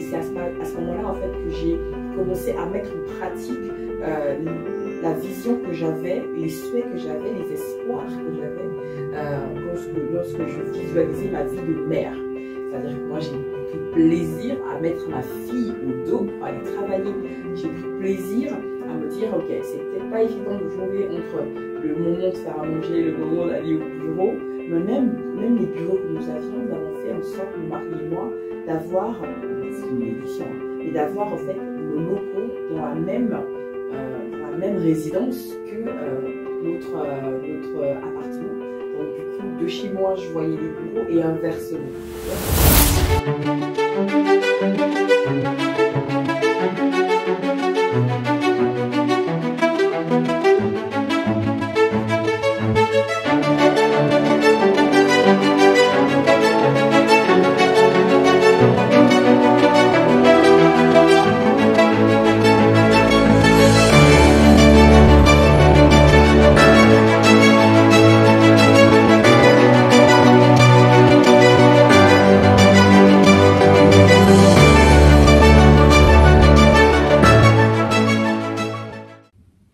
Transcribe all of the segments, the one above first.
Et c'est à ce moment-là, en fait, que j'ai commencé à mettre en pratique la vision que j'avais, les souhaits que j'avais, les espoirs que j'avais lorsque je visualisais ma vie de mère. C'est-à-dire que moi, j'ai pris plaisir à mettre ma fille au dos pour aller travailler. J'ai pris plaisir à me dire, ok, c'est peut-être pas évident de jongler entre le moment de faire à manger, le moment d'aller au bureau, mais même les bureaux que nous avions, nous avons fait en sorte, mon mari et moi, d'avoir, c'est une édition, mais d'avoir en fait nos locaux dans la même résidence que notre appartement. Donc du coup, de chez moi, je voyais les bureaux et inversement.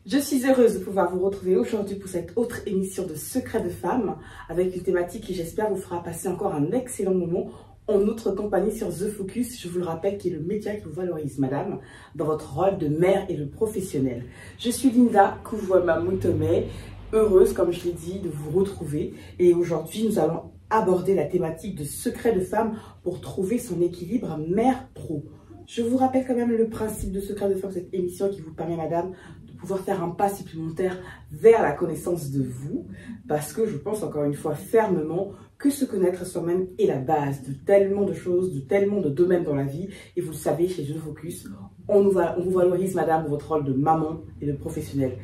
Je suis heureuse de pouvoir vous retrouver aujourd'hui pour cette autre émission de Secrets de Femmes avec une thématique qui, j'espère, vous fera passer encore un excellent moment en notre compagnie sur The Focus, je vous le rappelle, qui est le média qui vous valorise, madame, dans votre rôle de mère et de professionnelle. Je suis Linda Kouvouma-Moutomé, heureuse, comme je l'ai dit, de vous retrouver. Et aujourd'hui, nous allons aborder la thématique de Secrets de Femmes pour trouver son équilibre mère-pro. Je vous rappelle quand même le principe de Secrets de Femmes, cette émission qui vous permet, madame, pouvoir faire un pas supplémentaire vers la connaissance de vous, parce que je pense encore une fois fermement que se connaître soi-même est la base de tellement de choses, de tellement de domaines dans la vie. Et vous le savez, chez The Focus, on vous valorise, madame, dans votre rôle de maman et de professionnelle.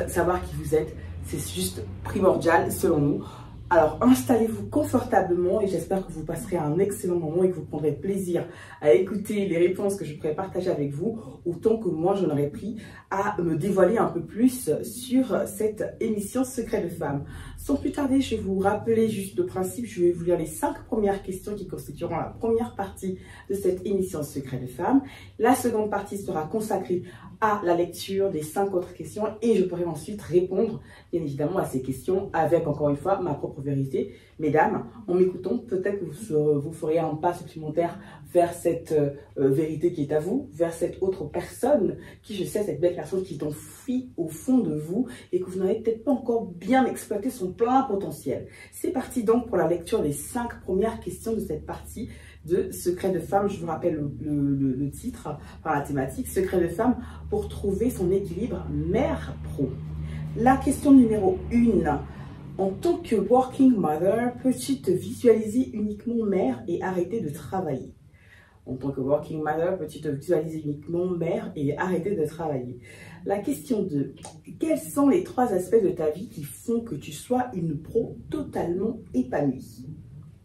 Savoir qui vous êtes, c'est juste primordial selon nous. Alors, installez-vous confortablement et j'espère que vous passerez un excellent moment et que vous prendrez plaisir à écouter les réponses que je pourrais partager avec vous, autant que moi, j'en aurais pris à me dévoiler un peu plus sur cette émission Secrets de Femmes. Sans plus tarder, je vais vous rappeler juste le principe. Je vais vous lire les 5 premières questions qui constitueront la première partie de cette émission Secrets de Femmes. La seconde partie sera consacrée à la lecture des 5 autres questions et je pourrai ensuite répondre bien évidemment à ces questions avec encore une fois ma propre vérité. Mesdames, en m'écoutant, peut-être que vous ferez un pas supplémentaire vers cette vérité qui est à vous, vers cette autre personne qui, je sais, cette belle personne qui est enfouie au fond de vous et que vous n'avez peut-être pas encore bien exploité son plein potentiel. C'est parti donc pour la lecture des 5 premières questions de cette partie de Secrets de Femmes. Je vous rappelle le titre, par la thématique, Secrets de Femmes pour trouver son équilibre mère-pro. La question numéro 1. En tant que working mother, peux-tu te visualiser uniquement mère et arrêter de travailler? En tant que working mother, peux-tu te visualiser uniquement mère et arrêter de travailler? La question 2. Quels sont les 3 aspects de ta vie qui font que tu sois une pro totalement épanouie?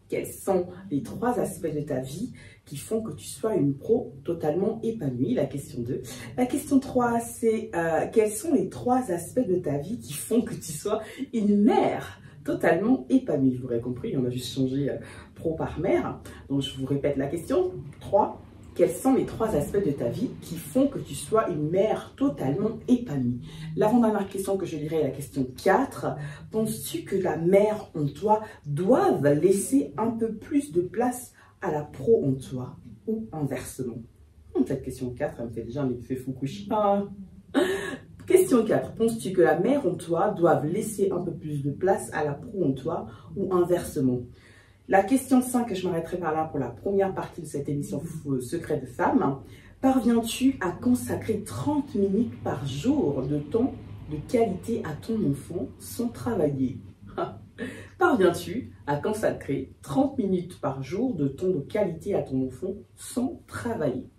Quels sont les 3 aspects de ta vie qui font que tu sois une pro totalement épanouie? La question 2. La question 3, c'est quels sont les 3 aspects de ta vie qui font que tu sois une mère totalement épanouie? Vous aurez compris, on a juste changé pro par mère. Donc, je vous répète la question. 3. Quels sont les 3 aspects de ta vie qui font que tu sois une mère totalement épanouie? L'avant-dernière question que je lirai est la question 4. Penses-tu que la mère en toi doive laisser un peu plus de place à la pro en toi ou inversement? Cette question 4, elle me fait déjà un effet Fukushima. Question 4. Penses-tu que la mère en toi doive laisser un peu plus de place à la pro en toi ou inversement? La question 5, je m'arrêterai par là pour la première partie de cette émission Secrets de Femmes. Parviens-tu à consacrer 30 minutes par jour de temps de qualité à ton enfant sans travailler? Parviens-tu à consacrer 30 minutes par jour de temps de qualité à ton enfant sans travailler?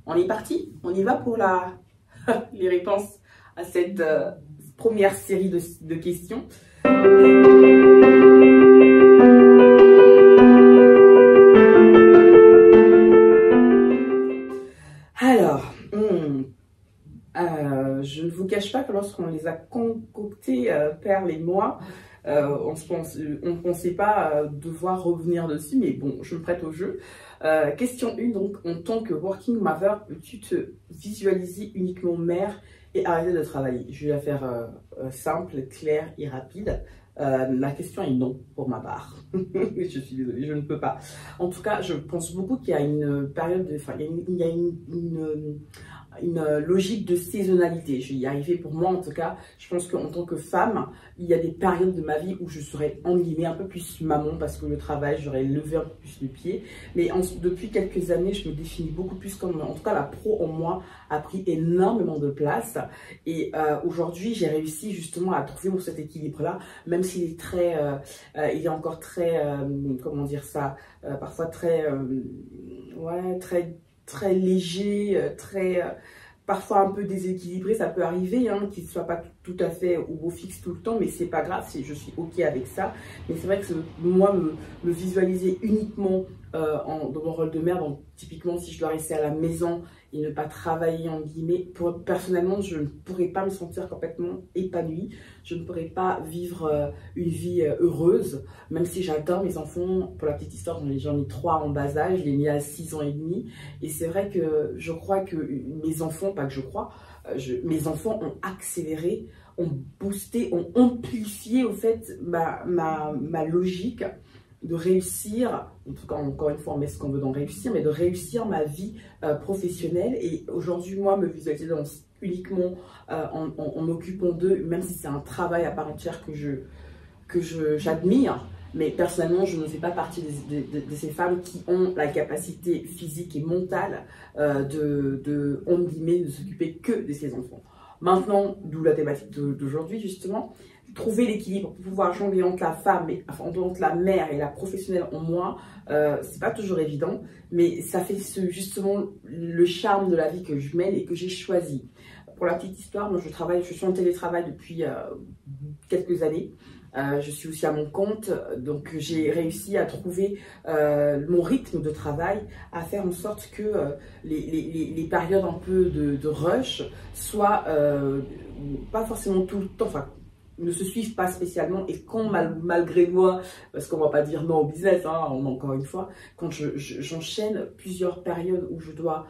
On est parti? On y va pour les réponses à cette première série de questions. Alors, je ne vous cache pas que lorsqu'on les a concoctés, Perle et moi, on ne pensait pas devoir revenir dessus, mais bon, je me prête au jeu. Question 1, donc, en tant que working mother, peux-tu te visualiser uniquement mère et arrêter de travailler? Je vais la faire simple, claire et rapide. La question est non pour ma part. Je suis désolée, je ne peux pas. En tout cas, je pense beaucoup qu'il y a une période, il y a une logique de saisonnalité. Je vais y arriver pour moi en tout cas. Je pense qu'en tant que femme, il y a des périodes de ma vie où je serais en guillemets un peu plus maman parce que le travail, j'aurais levé un peu plus le pied. Mais depuis quelques années, je me définis beaucoup plus comme, en tout cas la pro en moi a pris énormément de place. Et aujourd'hui, j'ai réussi justement à trouver cet équilibre-là, même s'il est très, il est encore très, comment dire ça, parfois très, ouais, très léger, très parfois un peu déséquilibré, ça peut arriver, hein, qu'il ne soit pas tout à fait au beau fixe tout le temps, mais c'est pas grave, je suis ok avec ça. Mais c'est vrai que moi, me visualiser uniquement dans mon rôle de mère, donc typiquement si je dois rester à la maison et ne pas travailler en guillemets, personnellement je ne pourrais pas me sentir complètement épanouie, je ne pourrais pas vivre une vie heureuse, même si j'adore mes enfants. Pour la petite histoire, j'en ai 3 en bas âge, je les ai mis à 6 ans et demi, et c'est vrai que je crois que mes enfants, pas que je crois, mes enfants ont accéléré, ont boosté, ont amplifié au fait ma logique de réussir, en tout cas encore une fois on met ce qu'on veut dans réussir, mais de réussir ma vie professionnelle. Et aujourd'hui moi me visualiser uniquement en m'occupant d'eux, même si c'est un travail à part entière que j'admire, mais personnellement je ne fais pas partie de ces femmes qui ont la capacité physique et mentale on guillemets, de s'occuper que de ses enfants. Maintenant, d'où la thématique d'aujourd'hui justement, trouver l'équilibre pour pouvoir jongler entre la femme, entre la mère et la professionnelle en moi, c'est pas toujours évident, mais ça fait justement le charme de la vie que je mène et que j'ai choisi. Pour la petite histoire, moi je suis en télétravail depuis quelques années. Je suis aussi à mon compte, donc j'ai réussi à trouver mon rythme de travail, à faire en sorte que les périodes un peu de rush soient pas forcément tout le temps, enfin ne se suivent pas spécialement, et quand malgré moi, parce qu'on va pas dire non au business, hein, encore une fois, quand j'enchaîne plusieurs périodes où je dois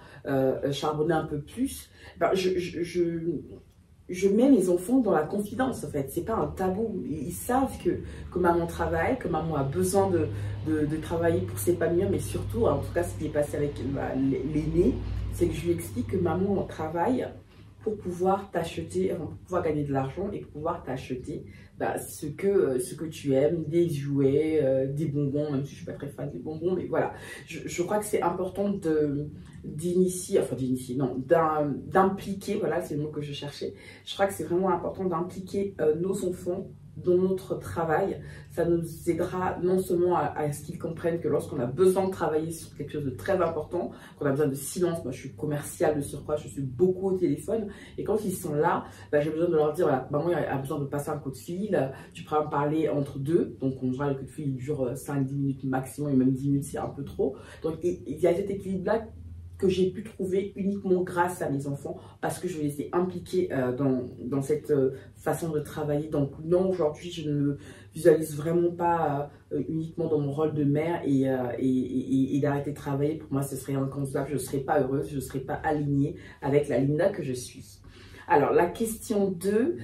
charbonner un peu plus, ben je mets mes enfants dans la confidence en fait, c'est pas un tabou, ils savent que maman travaille, que maman a besoin de travailler pour s'épanouir, mais surtout, en tout cas ce qui est passé avec l'aîné, c'est que je lui explique que maman travaille pour pouvoir t'acheter, pour pouvoir gagner de l'argent et pour pouvoir t'acheter ce que tu aimes, des jouets, des bonbons, même si je suis pas très fan des bonbons, mais voilà. Je crois que c'est important d'impliquer, voilà, c'est le mot que je cherchais. Je crois que c'est vraiment important d'impliquer nos enfants dans notre travail. Ça nous aidera non seulement à ce qu'ils comprennent que lorsqu'on a besoin de travailler sur quelque chose de très important, qu'on a besoin de silence, moi je suis commerciale de surcroît, je suis beaucoup au téléphone, et quand ils sont là, j'ai besoin de leur dire, voilà, maman a besoin de passer un coup de fil, tu pourras me parler entre deux, donc on voit le coup de fil, il dure 5-10 minutes maximum, et même 10 minutes c'est un peu trop. Donc il y a cet équilibre-là que j'ai pu trouver uniquement grâce à mes enfants, parce que je les ai impliqués dans cette façon de travailler. Donc non, aujourd'hui je ne me visualise vraiment pas uniquement dans mon rôle de mère, et d'arrêter de travailler, pour moi ce serait inconcevable, je ne serais pas heureuse, je ne serais pas alignée avec la Linda que je suis. Alors la question 2,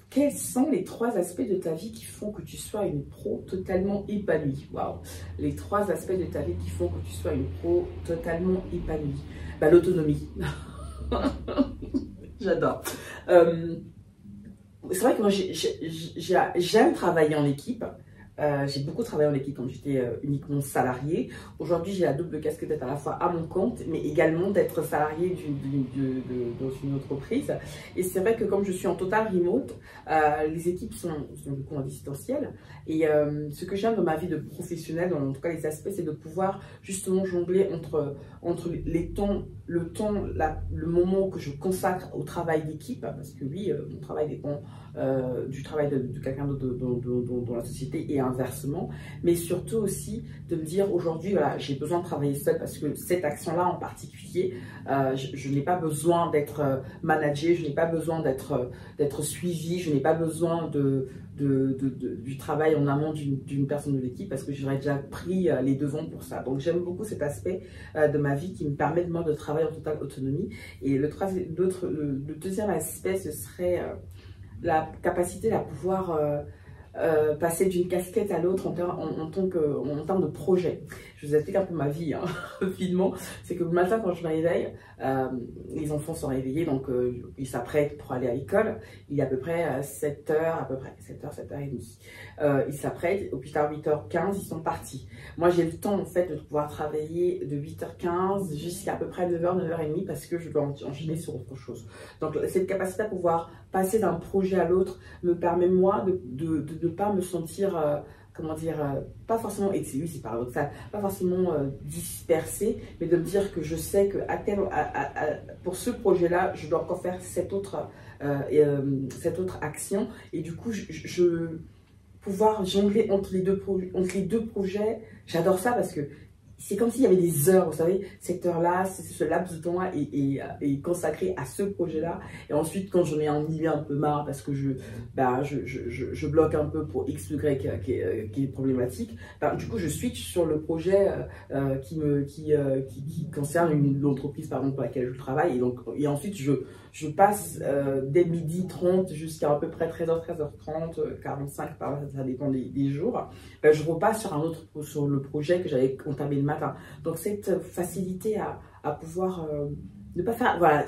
quels sont les 3 aspects de ta vie qui font que tu sois une pro totalement épanouie? Waouh! Les 3 aspects de ta vie qui font que tu sois une pro totalement épanouie. L'autonomie. J'adore. C'est vrai que moi, j'aime travailler en équipe. J'ai beaucoup travaillé en équipe quand j'étais uniquement salariée. Aujourd'hui, j'ai la double casquette d'être à la fois à mon compte, mais également d'être salariée dans une entreprise. Et c'est vrai que comme je suis en total remote, les équipes sont du coup en distanciel. Et ce que j'aime dans ma vie de professionnelle, dans en tout cas les aspects, c'est de pouvoir justement jongler entre les temps, le moment que je consacre au travail d'équipe, parce que oui, mon travail dépend du travail de quelqu'un d'autre dans la société, et inversement, mais surtout aussi de me dire aujourd'hui, voilà, j'ai besoin de travailler seule parce que cette action-là en particulier, je n'ai pas besoin d'être managée, je n'ai pas besoin d'être suivie, je n'ai pas besoin du travail en amont d'une personne de l'équipe parce que j'aurais déjà pris les devants pour ça. Donc j'aime beaucoup cet aspect de ma vie qui me permet de moi de travailler en totale autonomie. Et le deuxième aspect, ce serait la capacité à pouvoir passer d'une casquette à l'autre en termes de projet. Je vous explique un peu ma vie, hein, rapidement. C'est que le matin, quand je me réveille, les enfants sont réveillés, donc ils s'apprêtent pour aller à l'école. Il est à peu près 7h, à peu près 7h, 7h30. Ils s'apprêtent, au plus tard 8h15, ils sont partis. Moi, j'ai le temps, en fait, de pouvoir travailler de 8h15 jusqu'à peu près 9h, 9h30, parce que je dois enchaîner sur autre chose. Donc, cette capacité à pouvoir passer d'un projet à l'autre me permet, moi, de ne pas me sentir... comment dire, pas forcément, et c'est paradoxal, pas forcément dispersée, mais de me dire que je sais que pour ce projet-là, je dois encore faire cette autre action, et du coup, je pouvoir jongler entre les deux projets, j'adore ça parce que c'est comme s'il y avait des heures, vous savez, cette heure-là, ce laps de temps-là est consacré à ce projet-là. Et ensuite, quand j'en ai ennuyé un peu marre parce que je bloque un peu pour X, Y qui est problématique, du coup, je switch sur le projet qui concerne l'entreprise, par exemple, pour laquelle je travaille. Et ensuite, je passe dès 12h30 jusqu'à à peu près 13h, 13h30, 45, ça dépend des jours. Je repasse sur le projet que j'avais entamé le matin. Donc cette facilité à pouvoir ne pas faire... Voilà,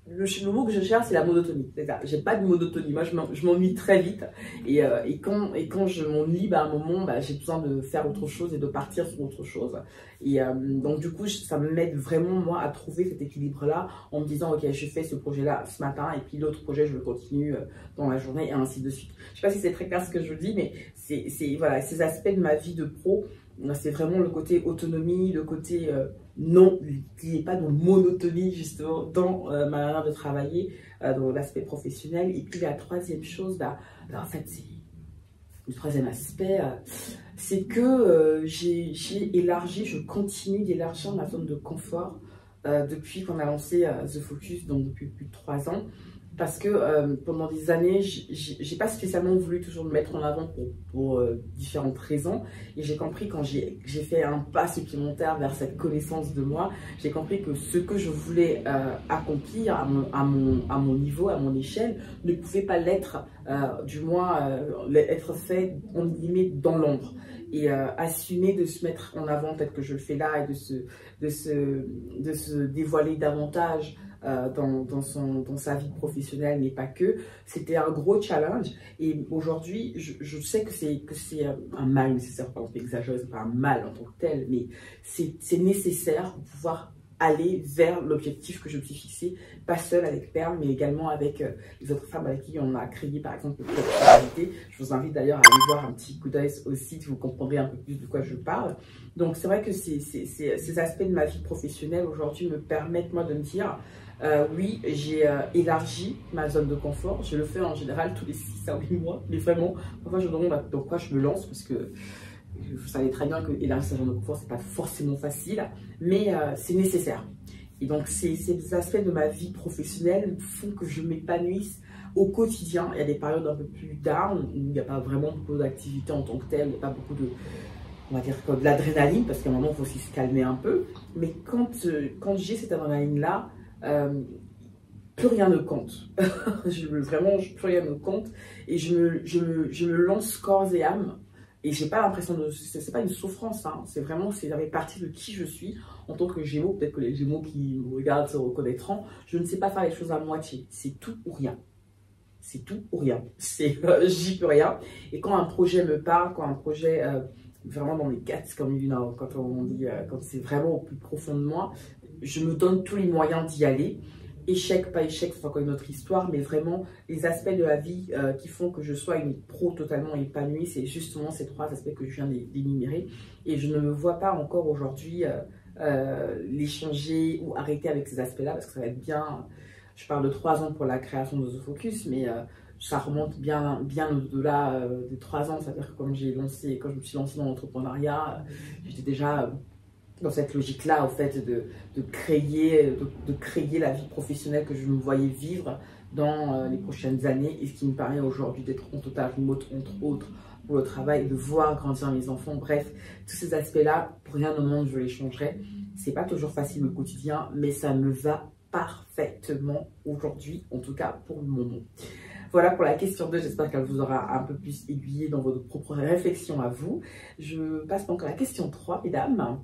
le mot que je cherche, c'est la monotonie. J'ai pas de monotonie. Moi, je m'ennuie très vite. Et quand je m'ennuie, à un moment, j'ai besoin de faire autre chose et de partir sur autre chose. Et donc, du coup, ça m'aide vraiment, moi, à trouver cet équilibre-là en me disant, OK, je fais ce projet-là ce matin et puis l'autre projet, je le continue dans la journée et ainsi de suite. Je sais pas si c'est très clair ce que je dis, mais voilà, ces aspects de ma vie de pro, c'est vraiment le côté autonomie, le côté non, qui n'est pas de monotonie justement dans ma manière de travailler, dans l'aspect professionnel. Et puis la troisième chose, en fait, c'est le troisième aspect, c'est que j'ai élargi, je continue d'élargir ma zone de confort depuis qu'on a lancé The Focus, donc depuis plus de 3 ans. Parce que pendant des années, j'ai pas spécialement voulu toujours me mettre en avant pour différentes raisons. Et j'ai compris quand j'ai fait un pas supplémentaire vers cette connaissance de moi, j'ai compris que ce que je voulais accomplir à mon niveau, à mon échelle, ne pouvait pas l'être, du moins être fait, en guillemets, dans l'ombre. Et assumer de se mettre en avant tel que je le fais là et de se dévoiler davantage dans sa vie professionnelle, mais pas que. C'était un gros challenge. Et aujourd'hui, je sais que c'est un mal nécessaire. Par exemple, exagérer, c'est pas un mal en tant que tel, mais c'est nécessaire pour pouvoir aller vers l'objectif que je me suis fixé, pas seule avec Perle, mais également avec les autres femmes avec qui on a créé, par exemple, le club Solidarité. Je vous invite d'ailleurs à aller voir un petit coup d'œil au site, vous comprendrez un peu plus de quoi je parle. Donc, c'est vrai que ces aspects de ma vie professionnelle aujourd'hui me permettent, moi, de me dire... oui, j'ai élargi ma zone de confort. Je le fais en général tous les 6 à 8 mois. Mais vraiment, parfois je me demande dans quoi je me lance parce que vous savez très bien que élargir sa zone de confort, c'est pas forcément facile, mais c'est nécessaire. Et donc, ces aspects de ma vie professionnelle font que je m'épanouisse au quotidien. Il y a des périodes un peu plus down où il n'y a pas vraiment beaucoup d'activité en tant que telle, il n'y a pas beaucoup de... on va dire comme de l'adrénaline, parce qu'à un moment, il faut aussi se calmer un peu. Mais quand j'ai cette adrénaline-là, plus rien ne compte. Vraiment, plus rien ne compte. Et je me lance corps et âme. Et j'ai pas l'impression de... C'est pas une souffrance, hein. C'est vraiment, ça fait partie de qui je suis en tant que Gémeaux. Peut-être que les Gémeaux qui me regardent se reconnaîtront. Je ne sais pas faire les choses à moitié. C'est tout ou rien. C'est tout ou rien. J'y peux rien. Et quand un projet me parle, quand un projet... vraiment dans les guts, comme quand on dit, quand c'est vraiment au plus profond de moi, je me donne tous les moyens d'y aller. Échec, pas échec, c'est encore une autre histoire, mais vraiment les aspects de la vie qui font que je sois une pro totalement épanouie, c'est justement ces 3 aspects que je viens d'énumérer. Et je ne me vois pas encore aujourd'hui les changer ou arrêter avec ces aspects-là, parce que ça va être bien. Je parle de 3 ans pour la création de The Focus, mais ça remonte bien au-delà des 3 ans. C'est-à-dire que quand je me suis lancée dans l'entrepreneuriat, j'étais déjà dans cette logique-là, au fait, de créer la vie professionnelle que je me voyais vivre dans les prochaines années, et ce qui me permet aujourd'hui d'être en total remote, entre autres, pour le travail, de voir grandir mes enfants. Bref, tous ces aspects-là, pour rien au monde, je les changerais. C'est pas toujours facile au quotidien, mais ça me va parfaitement aujourd'hui, en tout cas pour le moment. Voilà pour la question 2, j'espère qu'elle vous aura un peu plus aiguillé dans votre propre réflexion à vous. Je passe donc à la question 3, mesdames.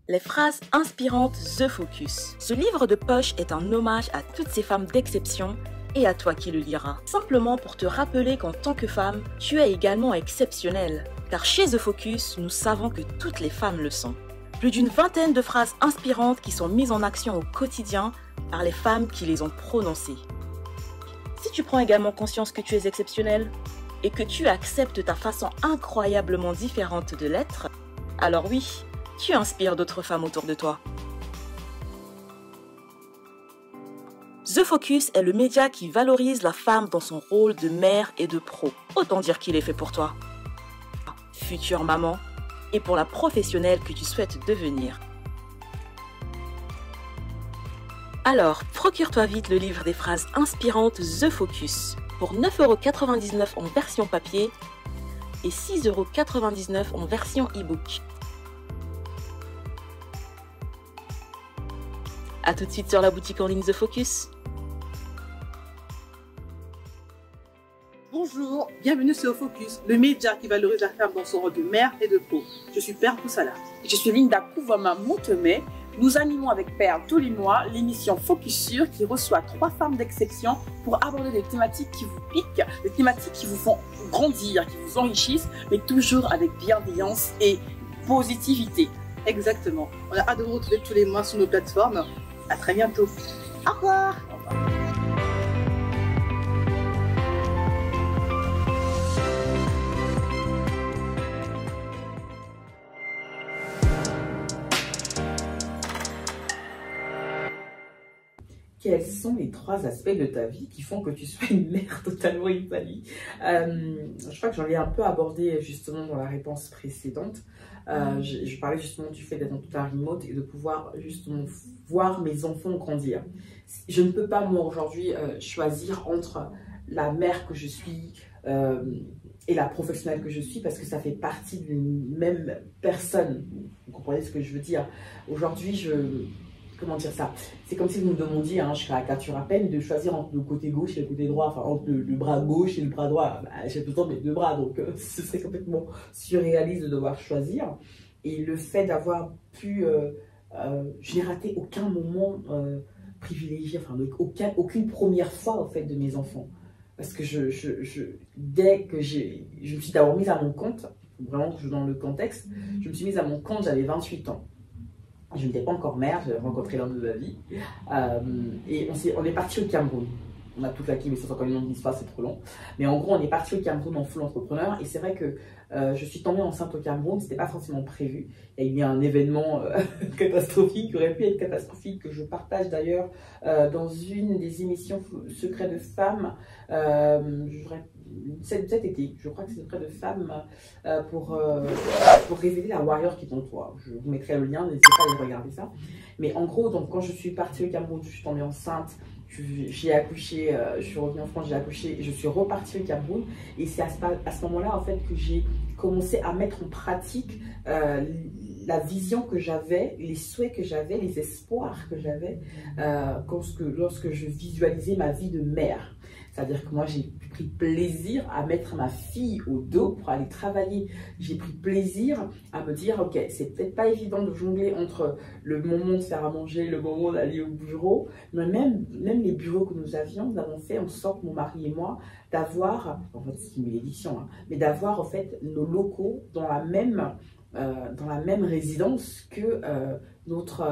Les phrases inspirantes The Focus. Ce livre de poche est un hommage à toutes ces femmes d'exception et à toi qui le liras. Simplement pour te rappeler qu'en tant que femme, tu es également exceptionnelle. Car chez The Focus, nous savons que toutes les femmes le sont. Plus d'une vingtaine de phrases inspirantes qui sont mises en action au quotidien par les femmes qui les ont prononcées. Si tu prends également conscience que tu es exceptionnelle et que tu acceptes ta façon incroyablement différente de l'être, alors oui, tu inspires d'autres femmes autour de toi. The Focus est le média qui valorise la femme dans son rôle de mère et de pro. Autant dire qu'il est fait pour toi, future maman, et pour la professionnelle que tu souhaites devenir. Alors, procure-toi vite le livre des phrases inspirantes The Focus pour 9,99 € en version papier et 6,99 € en version e-book. A tout de suite sur la boutique en ligne The Focus. Bonjour, bienvenue sur Focus, le média qui valorise la femme dans son rôle de mère et de pro. Je suis Père Poussala. Je suis Linda Kouvama-Montemay. Nous animons avec Père tous les mois l'émission Focus Sur qui reçoit 3 femmes d'exception pour aborder des thématiques qui vous piquent, des thématiques qui vous font grandir, qui vous enrichissent, mais toujours avec bienveillance et positivité. Exactement. On a hâte de vous retrouver tous les mois sur nos plateformes. À très bientôt. Au revoir. Quels sont les 3 aspects de ta vie qui font que tu sois une mère totalement épanouie? Je crois que j'en ai un peu abordé justement dans la réponse précédente. Je parlais justement du fait d'être en total remote et de pouvoir justement voir mes enfants grandir. Je ne peux pas moi aujourd'hui choisir entre la mère que je suis et la professionnelle que je suis, parce que ça fait partie d'une même personne. Vous comprenez ce que je veux dire? Aujourd'hui, comment dire ça? C'est comme si vous me demandiez, je caricature à peine, de choisir entre le côté gauche et le côté droit, enfin entre le bras gauche et le bras droit. J'ai tout le temps mes 2 bras, donc ce serait complètement surréaliste de devoir choisir. Et le fait d'avoir pu, je n'ai raté aucun moment privilégié, enfin aucune première fois en fait de mes enfants. Parce que dès que je me suis d'abord mise à mon compte, vraiment dans le contexte, je me suis mise à mon compte, j'avais 28 ans. Je n'étais pas encore mère, j'avais rencontré l'homme de ma vie. Et on est parti au Cameroun. On a tout claqué, mais ça sera quand même une longue histoire, c'est trop long. Mais en gros, on est parti au Cameroun en full entrepreneur. Et c'est vrai que je suis tombée enceinte au Cameroun, c'était pas forcément prévu. Il y a eu un événement catastrophique, qui aurait pu être catastrophique, que je partage d'ailleurs dans une des émissions Secrets de femmes. Cet été, je crois que c'est Secrets de femmes pour révéler la warrior qui est en toi. Je vous mettrai le lien, n'hésitez pas à aller regarder ça. Mais en gros, donc, quand je suis partie au Cameroun, je suis tombée enceinte, j'ai accouché, je suis revenue en France, j'ai accouché, et je suis repartie au Cameroun. Et c'est à ce moment-là, en fait, que j'ai commencé à mettre en pratique la vision que j'avais, les souhaits que j'avais, les espoirs que j'avais lorsque je visualisais ma vie de mère. C'est-à-dire que moi, j'ai pris plaisir à mettre ma fille au dos pour aller travailler. J'ai pris plaisir à me dire, ok, c'est peut-être pas évident de jongler entre le moment de faire à manger, le moment d'aller au bureau, mais même les bureaux que nous avons fait en sorte, mon mari et moi, d'avoir, en fait, c'est une malédiction, mais d'avoir en fait nos locaux dans la même résidence que notre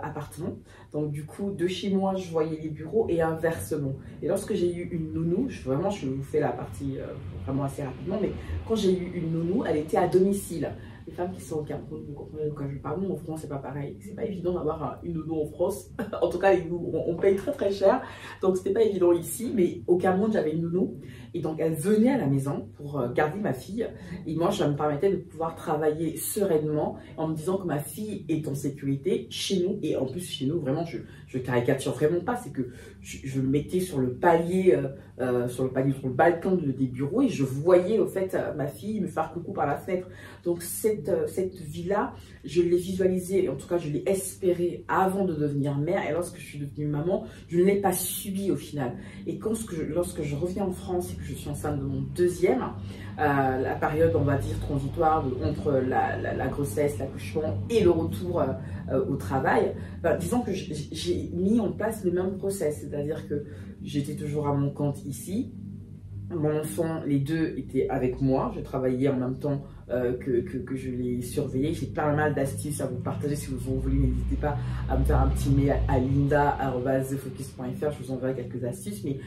appartement. Donc du coup, de chez moi, je voyais les bureaux et inversement. Et lorsque j'ai eu une nounou, je vous fais la partie vraiment assez rapidement, mais quand j'ai eu une nounou, elle était à domicile. les femmes qui sont au Cameroun, vous comprenez de quoi je parle. Nous, en France, c'est pas pareil. C'est pas évident d'avoir une nounou en France. En tout cas, on paye très très cher. Donc, c'était pas évident ici. Mais au Cameroun, j'avais une nounou. Et donc, elle venait à la maison pour garder ma fille. Et moi, ça me permettait de pouvoir travailler sereinement en me disant que ma fille est en sécurité chez nous. Et en plus, chez nous, vraiment, je caricature vraiment pas. C'est que je me mettais sur le palier, sur le balcon des bureaux et je voyais au fait ma fille me faire coucou par la fenêtre. Donc, cette vie-là, je l'ai visualisée, en tout cas, je l'ai espérée avant de devenir mère. Et lorsque je suis devenue maman, je ne l'ai pas subie au final. Et lorsque je reviens en France et que je suis enceinte de mon deuxième, la période, on va dire, transitoire entre la grossesse, l'accouchement et le retour au travail, disons que j'ai mis en place le même process, c'est-à-dire que j'étais toujours à mon compte ici. Mon enfant, les deux étaient avec moi. Je travaillais en même temps que je les surveillais. J'ai pas mal d'astuces à vous partager. Si vous en voulez, n'hésitez pas à me faire un petit mail à linda@thefocus.fr. Je vous enverrai quelques astuces. Mais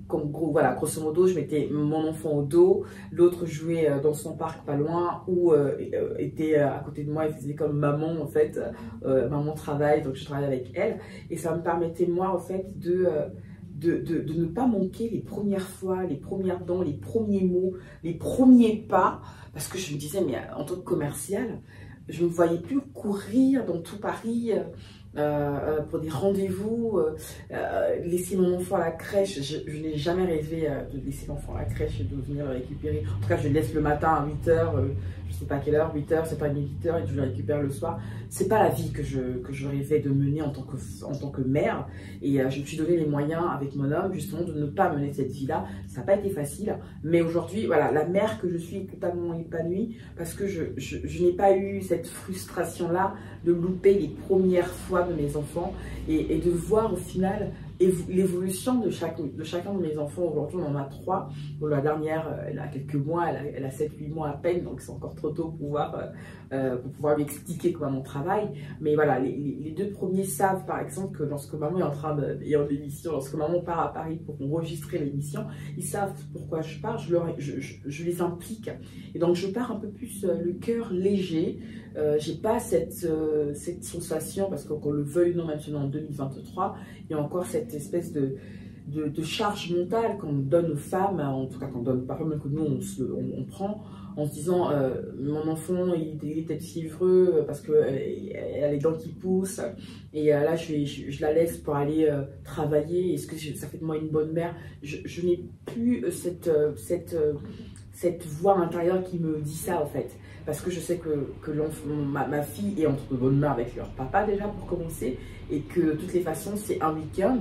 voilà, grosso modo, je mettais mon enfant au dos. L'autre jouait dans son parc pas loin ou était à côté de moi et faisait comme maman en fait. Maman travaille, donc je travaille avec elle. Et ça me permettait moi en fait de ne pas manquer les premières fois, les premières dents, les premiers mots, les premiers pas, parce que je me disais, mais en tant que commerciale, je ne me voyais plus courir dans tout Paris pour des rendez-vous, laisser mon enfant à la crèche. Je n'ai jamais rêvé de laisser l'enfant à la crèche et de venir le récupérer. En tout cas, je le laisse le matin à 8 h, je ne sais pas à quelle heure, 8 h, c'est pas 8 h, et je le récupère le soir. C'est pas la vie que je rêvais de mener en tant que mère. Et je me suis donné les moyens avec mon homme, justement, de ne pas mener cette vie-là. Ça n'a pas été facile. Mais aujourd'hui, voilà, la mère que je suis est totalement épanouie parce que je n'ai pas eu cette frustration-là de louper les premières fois de mes enfants et de voir au final l'évolution de chacun de mes enfants. Aujourd'hui, on en a 3. Bon, la dernière, elle a quelques mois, elle a 7-8 mois à peine, donc c'est encore trop tôt pour pouvoir lui expliquer comment on travaille. Mais voilà, les 2 premiers savent, par exemple, que lorsque maman est en train d'émission, lorsque maman part à Paris pour enregistrer l'émission, ils savent pourquoi je pars, je les implique. Et donc, je pars un peu plus le cœur léger. J'ai pas cette sensation, parce qu'on le veuille non, maintenant en 2023, il y a encore cette espèce de charge mentale qu'on donne aux femmes, en tout cas qu'on donne pas même que nous on prend, en se disant mon enfant il est peut-être fiévreux parce qu'elle a les dents qui poussent et là je la laisse pour aller travailler, est-ce que ça fait de moi une bonne mère? Je n'ai plus cette voix intérieure qui me dit ça en fait, parce que je sais que ma fille est entre de bonnes mains avec leur papa déjà pour commencer, et que de toutes les façons c'est un week-end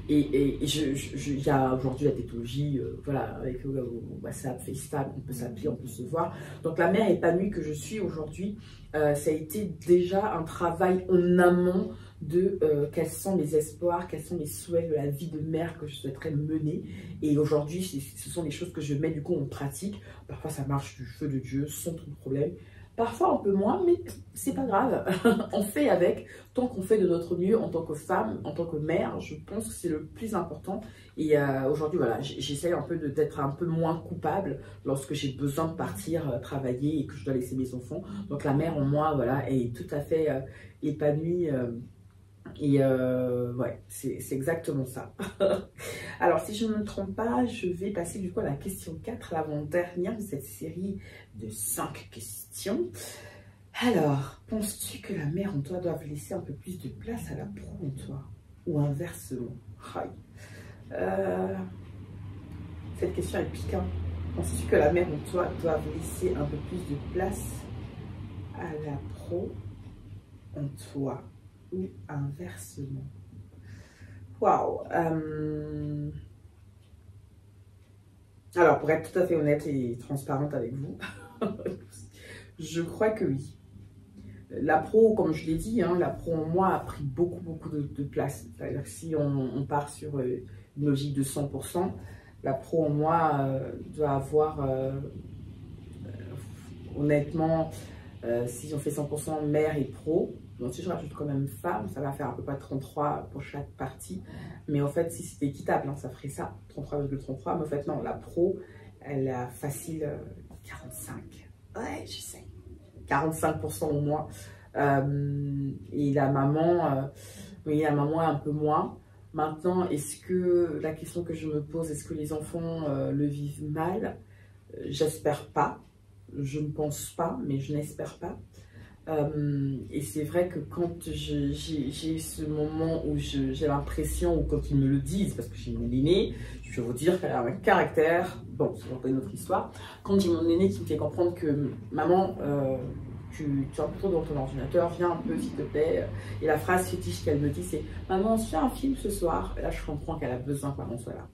et il y a aujourd'hui la technologie, voilà, avec WhatsApp, FaceTime, on peut s'appeler, on peut se voir. Donc la mère épanouie que je suis aujourd'hui, ça a été déjà un travail en amont de quels sont mes espoirs, quels sont mes souhaits de la vie de mère que je souhaiterais mener. Et aujourd'hui, ce sont des choses que je mets du coup en pratique. Parfois, ça marche du feu de Dieu, sans trop de problème. Parfois, un peu moins, mais c'est pas grave. On fait avec, tant qu'on fait de notre mieux en tant que femme, en tant que mère. Je pense que c'est le plus important. Et aujourd'hui, voilà, j'essaie un peu d'être un peu moins coupable lorsque j'ai besoin de partir travailler et que je dois laisser mes enfants. Donc la mère en moi, voilà, est tout à fait épanouie. Et ouais, c'est exactement ça. Alors, si je ne me trompe pas, je vais passer du coup à la question 4, l'avant-dernière de cette série de 5 questions. Alors, penses-tu que la mère en toi doit laisser un peu plus de place à la pro en toi? Ou inversement? Cette question est piquante. Penses-tu que la mère en toi doit laisser un peu plus de place à la pro en toi? Ou inversement? Waouh! Alors, pour être tout à fait honnête et transparente avec vous, je crois que oui. La pro, comme je l'ai dit, la pro en moi a pris beaucoup de place. C'est-à-dire que si on part sur une logique de 100%, la pro en moi doit avoir, honnêtement, si on fait 100% mère et pro, donc si je rajoute quand même femme, ça va faire à peu près 33 pour chaque partie. Mais en fait, si c'était équitable, ça ferait ça, 33,33. Mais en fait, non, la pro, elle a facile 45. Ouais, je sais. 45% au moins. Et la maman, oui, la maman un peu moins. Maintenant, est-ce que la question que je me pose, est-ce que les enfants le vivent mal? J'espère pas. Je ne pense pas, mais je n'espère pas. Et c'est vrai que quand j'ai ce moment où j'ai l'impression, ou quand ils me le disent, parce que j'ai une aînée, je vais vous dire qu'elle a un caractère, bon, c'est encore une autre histoire. Quand j'ai mon aînée qui me fait comprendre que maman, tu es un peu trop dans ton ordinateur, viens un peu s'il te plaît. Et la phrase fétiche qu'elle me dit, c'est maman, on se fait un film ce soir. Et là, je comprends qu'elle a besoin que maman soit là.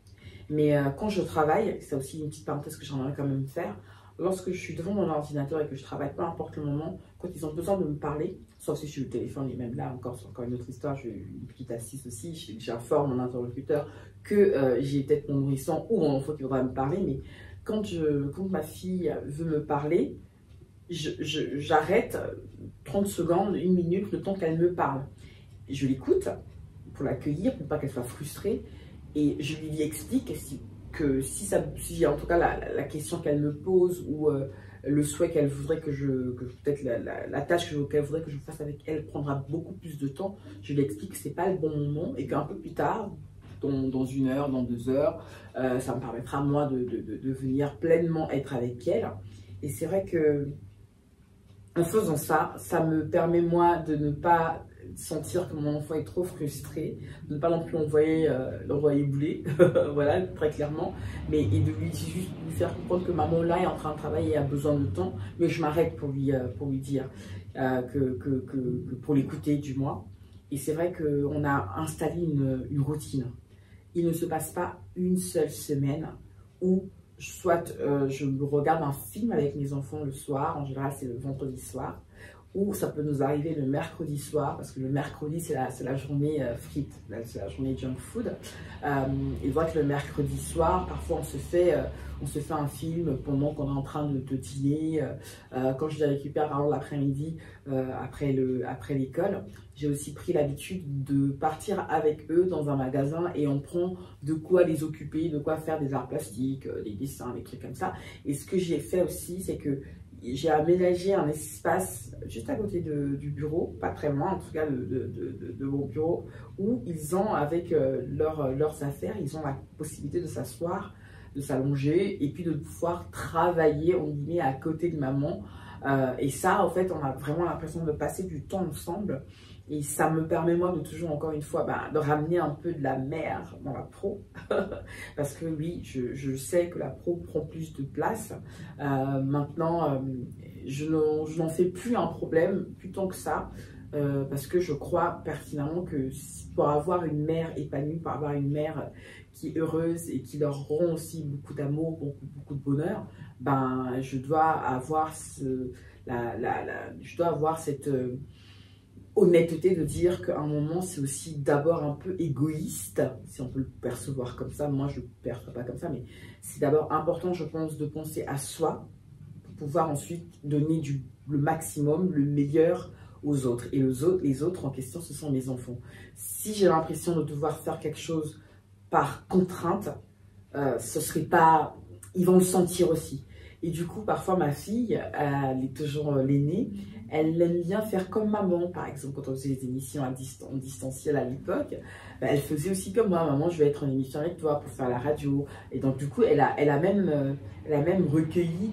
Mais quand je travaille, c'est aussi une petite parenthèse que j'aimerais quand même faire. Lorsque je suis devant mon ordinateur et que je travaille, peu importe le moment, quand ils ont besoin de me parler, sauf si je suis au téléphone, et même là encore, c'est encore une autre histoire, j'ai une petite assise aussi, j'informe mon interlocuteur que j'ai peut-être mon nourrisson ou mon enfant qui voudra me parler, mais quand ma fille veut me parler, j'arrête 30 secondes, 1 minute, le temps qu'elle me parle. Je l'écoute pour l'accueillir, pour pas qu'elle soit frustrée, et je lui explique que si en tout cas la question qu'elle me pose ou le souhait qu'elle voudrait peut-être la tâche qu'elle voudrait que je fasse avec elle prendra beaucoup plus de temps, je lui explique que c'est pas le bon moment et qu'un peu plus tard, dans 1 heure, dans 2 heures, ça me permettra moi de venir pleinement être avec elle. Et c'est vrai que en faisant ça, ça me permet moi de ne pas sentir que mon enfant est trop frustré, de ne pas non plus l'envoyer bouler, voilà, très clairement, mais et de juste lui faire comprendre que maman là est en train de travailler et a besoin de temps, mais je m'arrête pour lui dire pour l'écouter du moins. Et c'est vrai qu'on a installé une routine. Il ne se passe pas une seule semaine où soit je regarde un film avec mes enfants le soir, en général c'est le vendredi soir, ou ça peut nous arriver le mercredi soir, parce que le mercredi c'est la journée frites, c'est la journée junk food. Et voit que le mercredi soir, parfois on se fait un film pendant qu'on est en train de dîner. Quand je les récupère par exemple l'après-midi, après l'école, j'ai aussi pris l'habitude de partir avec eux dans un magasin et on prend de quoi les occuper, de quoi faire des arts plastiques, des dessins, des trucs comme ça. Et ce que j'ai fait aussi, c'est que j'ai aménagé un espace juste à côté du bureau, pas très loin en tout cas de mon bureau, où ils ont, avec leurs affaires, ils ont la possibilité de s'asseoir, de s'allonger et puis de pouvoir travailler en guillemets à côté de maman. Et ça, en fait, on a vraiment l'impression de passer du temps ensemble. Et ça me permet, moi, de toujours, encore une fois, de ramener un peu de la mère dans la pro. Parce que oui, je sais que la pro prend plus de place. Maintenant, je n'en fais plus un problème, plus tant que ça. Parce que je crois pertinemment que pour avoir une mère épanouie, pour avoir une mère qui est heureuse et qui leur rend aussi beaucoup d'amour, beaucoup de bonheur, je dois avoir cette honnêteté de dire qu'à un moment c'est aussi d'abord un peu égoïste, si on peut le percevoir comme ça. Moi je ne le perçois pas comme ça, mais c'est d'abord important, je pense, de penser à soi pour pouvoir ensuite donner le maximum, le meilleur aux autres. Et les autres en question, ce sont mes enfants. Si j'ai l'impression de devoir faire quelque chose par contrainte, ce serait pas, ils vont le sentir aussi. Et du coup, parfois, ma fille, elle est toujours l'aînée, elle aime bien faire comme maman. Par exemple, quand on faisait des émissions en distanciel à l'époque, elle faisait aussi comme moi. Maman, je vais être en émission avec toi pour faire la radio. Et donc, du coup, elle a même recueilli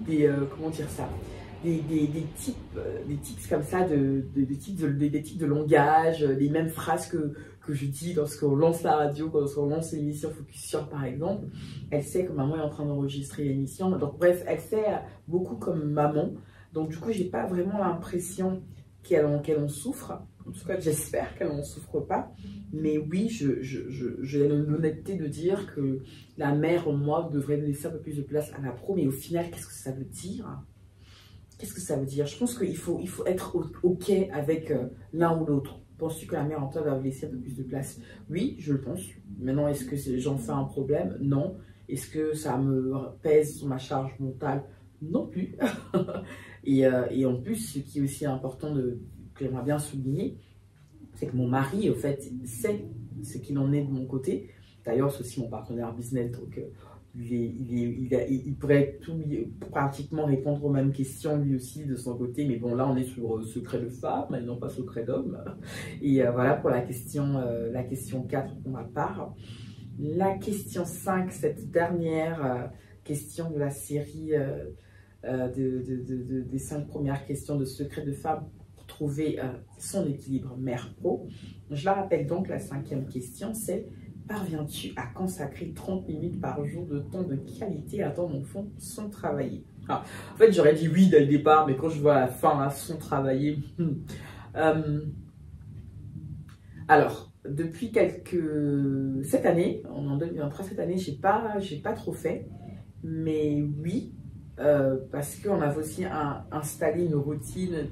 comment dire ça, des tips comme ça, des tips de langage, les mêmes phrases que je dis lorsqu'on lance la radio, lorsqu'on lance l'émission Focus Sur par exemple. Elle sait que maman est en train d'enregistrer l'émission. Donc bref, elle fait beaucoup comme maman. Donc du coup, j'ai pas vraiment l'impression qu'elle en souffre. En tout cas, j'espère qu'elle n'en souffre pas. Mais oui, j'ai l'honnêteté de dire que la mère en moi devrait laisser un peu plus de place à la pro. Mais au final, qu'est-ce que ça veut dire? Qu'est-ce que ça veut dire? Je pense qu'il faut être OK avec l'un ou l'autre. Penses-tu que la mère en toi va laisser un peu plus de place? Oui, je le pense. Maintenant, est-ce que j'en fais un problème? Non. Est-ce que ça me pèse sur ma charge mentale? Non plus. et en plus, ce qui est aussi important que j'aimerais bien souligner, c'est que mon mari, au fait, sait ce qu'il en est de mon côté. D'ailleurs, c'est aussi mon partenaire business, donc il pourrait pratiquement répondre aux mêmes questions lui aussi de son côté, mais bon là on est sur secret de femme et non pas secret d'homme. Et voilà pour la question 4 pour ma part. La question 5, cette dernière question de la série des 5 premières questions de secret de femme pour trouver son équilibre mère-pro. Je la rappelle donc, la 5e question, c'est: parviens-tu à consacrer 30 minutes par jour de temps de qualité à ton enfant sans travailler? En fait, j'aurais dit oui dès le départ, mais quand je vois la fin, là, sans travailler... alors, depuis cette année, en 2023, cette année, j'ai pas trop fait, mais oui, parce qu'on avait aussi installé une routine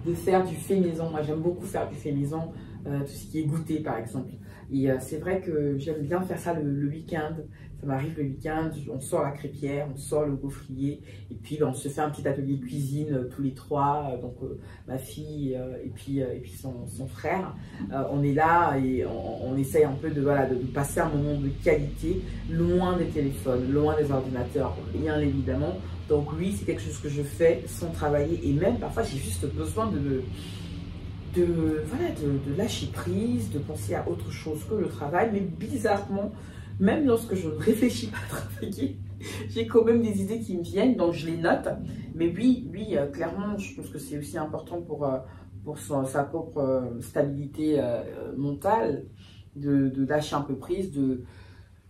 de faire du fait maison. Moi, j'aime beaucoup faire du fait maison, tout ce qui est goûter, par exemple. Et c'est vrai que j'aime bien faire ça le week-end. Ça m'arrive le week-end, on sort la crêpière, on sort le gaufrier, et puis on se fait un petit atelier cuisine tous les 3, donc ma fille et puis son frère. On est là et on essaye un peu de passer un moment de qualité, loin des téléphones, loin des ordinateurs, bien évidemment. Donc oui, c'est quelque chose que je fais sans travailler, et même parfois j'ai juste besoin de lâcher prise, de penser à autre chose que le travail. Mais bizarrement, même lorsque je ne réfléchis pas à travailler, j'ai quand même des idées qui me viennent, donc je les note. Mais oui, clairement, je pense que c'est aussi important pour sa propre stabilité mentale, de lâcher un peu prise, de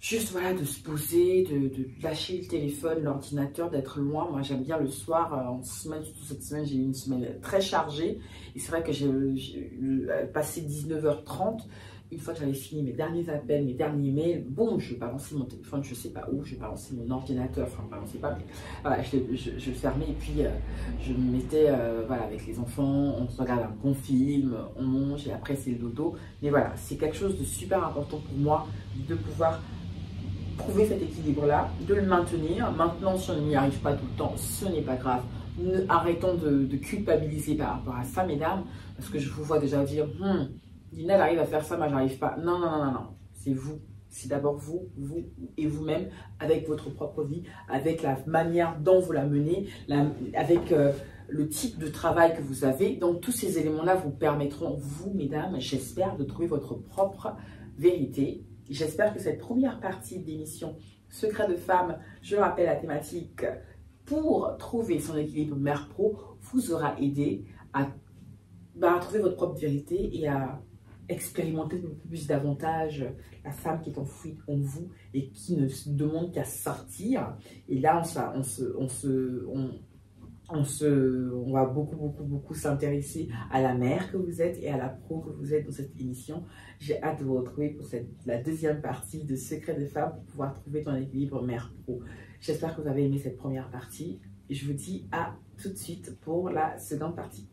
de se poser, de lâcher le téléphone, l'ordinateur, d'être loin. Moi, j'aime bien le soir, en semaine, surtout cette semaine, j'ai eu une semaine très chargée. Et c'est vrai que j'ai passé 19h30. Une fois que j'avais fini mes derniers appels, mes derniers mails, bon, je vais balancer mon téléphone, je ne sais pas où, je vais balancer mon ordinateur, enfin, je ne balançais pas, mais voilà, je le fermais, et puis je me mettais avec les enfants, on se regarde un bon film, on mange, et après c'est le dodo. Mais voilà, c'est quelque chose de super important pour moi, de pouvoir trouver cet équilibre-là, de le maintenir. Maintenant, si on n'y arrive pas tout le temps, ce n'est pas grave. Arrêtons de culpabiliser par rapport à ça, mesdames, parce que je vous vois déjà dire, Dina, elle arrive à faire ça, moi, j'arrive pas. Non, c'est vous. C'est d'abord vous et vous-même, avec votre propre vie, avec la manière dont vous la menez, avec le type de travail que vous avez. Donc, tous ces éléments-là vous permettront, vous, mesdames, j'espère, de trouver votre propre vérité. J'espère que cette première partie d'émission Secret de femme, je rappelle la thématique, pour trouver son équilibre mère-pro, vous aura aidé à trouver votre propre vérité et à expérimenter un peu plus davantage la femme qui est enfouie en vous et qui ne se demande qu'à sortir. Et là, on va beaucoup s'intéresser à la mère que vous êtes et à la pro que vous êtes dans cette émission. J'ai hâte de vous retrouver pour la deuxième partie de Secret de femme pour pouvoir trouver ton équilibre mère-pro. J'espère que vous avez aimé cette première partie et je vous dis à tout de suite pour la seconde partie.